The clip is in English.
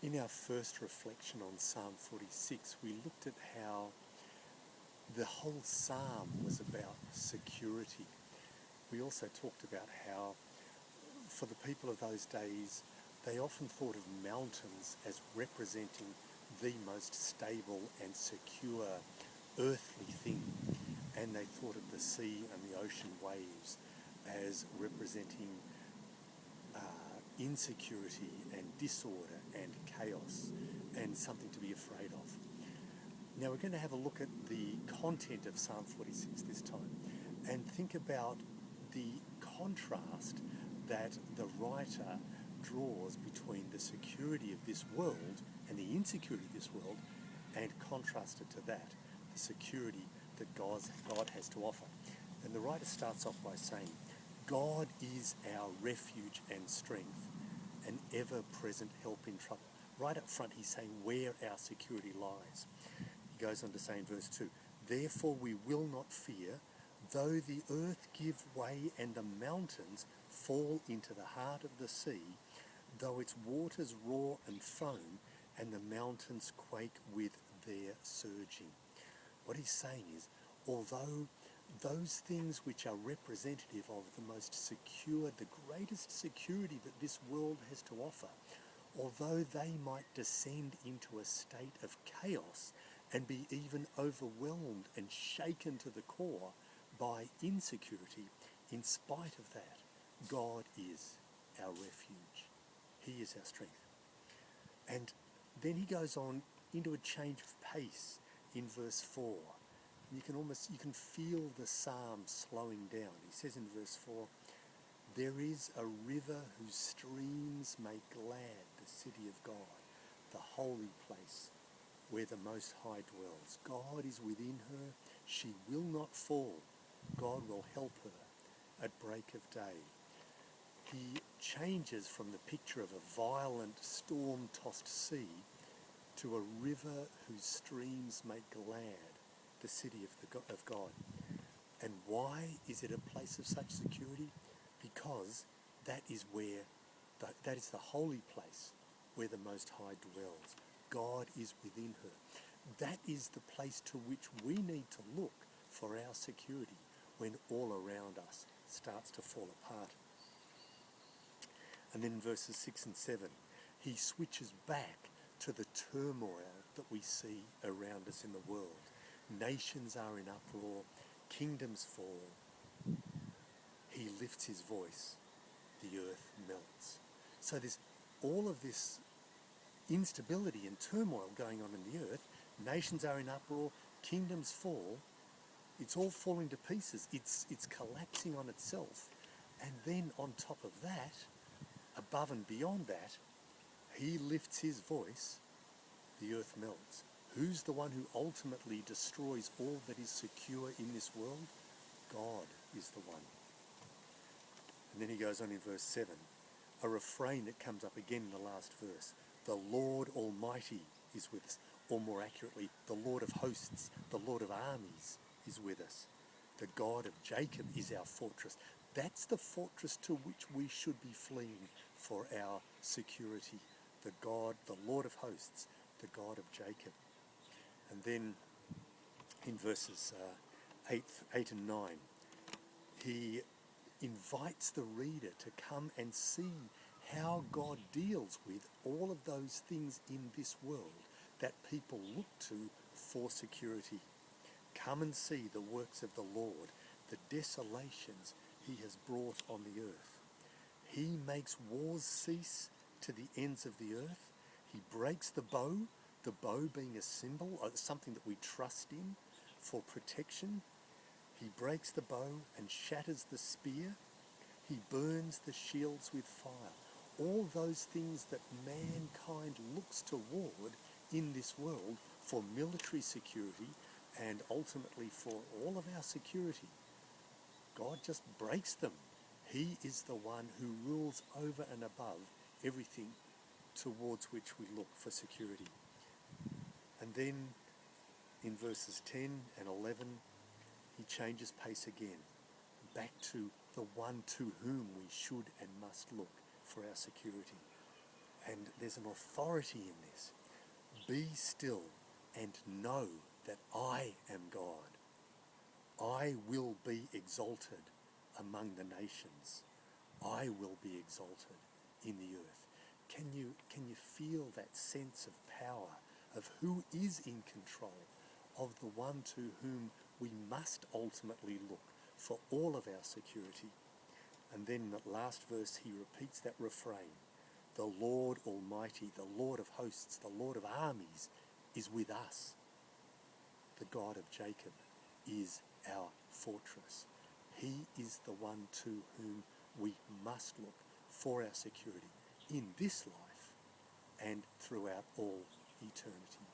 In our first reflection on Psalm 46, we looked at how the whole psalm was about security. We also talked about how, for the people of those days, they often thought of mountains as representing the most stable and secure earthly thing, and they thought of the sea and the ocean waves as representing insecurity and disorder and chaos and something to be afraid of. Now we're going to have a look at the content of Psalm 46 this time and think about the contrast that the writer draws between the security of this world and the insecurity of this world, and contrasted to that, the security that God has to offer. And the writer starts off by saying, God is our refuge and strength, an ever-present help in trouble. Right up front he's saying where our security lies. He goes on to say in verse 2, therefore we will not fear, though the earth give way and the mountains fall into the heart of the sea, though its waters roar and foam and the mountains quake with their surging. What he's saying is, although those things which are representative of the most secure, the greatest security that this world has to offer, although they might descend into a state of chaos and be even overwhelmed and shaken to the core by insecurity, in spite of that, God is our refuge. He is our strength. And then he goes on into a change of pace in verse 4. You can feel the psalm slowing down. He says in verse 4, there is a river whose streams make glad the city of God, the holy place where the Most High dwells. God is within her. She will not fall. God will help her at break of day. He changes from the picture of a violent, storm-tossed sea to a river whose streams make glad the city of God. And why is it a place of such security? Because that is the holy place where the Most High dwells. God is within her. That is the place to which we need to look for our security when all around us starts to fall apart. And then in verses 6 and 7, he switches back to the turmoil that we see around us in the world. Nations are in uproar, kingdoms fall. He lifts his voice, the earth melts. So there's all of this instability and turmoil going on in the earth. Nations are in uproar, kingdoms fall. It's all falling to pieces. It's collapsing on itself. And then on top of that, above and beyond that, he lifts his voice, the earth melts. Who's the one who ultimately destroys all that is secure in this world? God is the one. And then he goes on in verse 7, a refrain that comes up again in the last verse. The Lord Almighty is with us. Or more accurately, the Lord of hosts, the Lord of armies is with us. The God of Jacob is our fortress. That's the fortress to which we should be fleeing for our security. The Lord of hosts, the God of Jacob. And then in verses 8 and 9, he invites the reader to come and see how God deals with all of those things in this world that people look to for security. Come and see the works of the Lord, the desolations he has brought on the earth. He makes wars cease to the ends of the earth. He breaks the bow being a symbol, something that we trust in for protection. He breaks the bow and shatters the spear. He burns the shields with fire. All those things that mankind looks toward in this world for military security and ultimately for all of our security, God just breaks them. He is the one who rules over and above everything towards which we look for security. And then in verses 10 and 11, he changes pace again, back to the one to whom we should and must look for our security. And there's an authority in this. Be still and know that I am God. I will be exalted among the nations. I will be exalted in the earth. Can you feel that sense of power, of who is in control, of the one to whom we must ultimately look for all of our security? And then in that last verse he repeats that refrain. The Lord Almighty, the Lord of hosts, the Lord of armies is with us. The God of Jacob is our fortress. He is the one to whom we must look for our security in this life and throughout all eternity.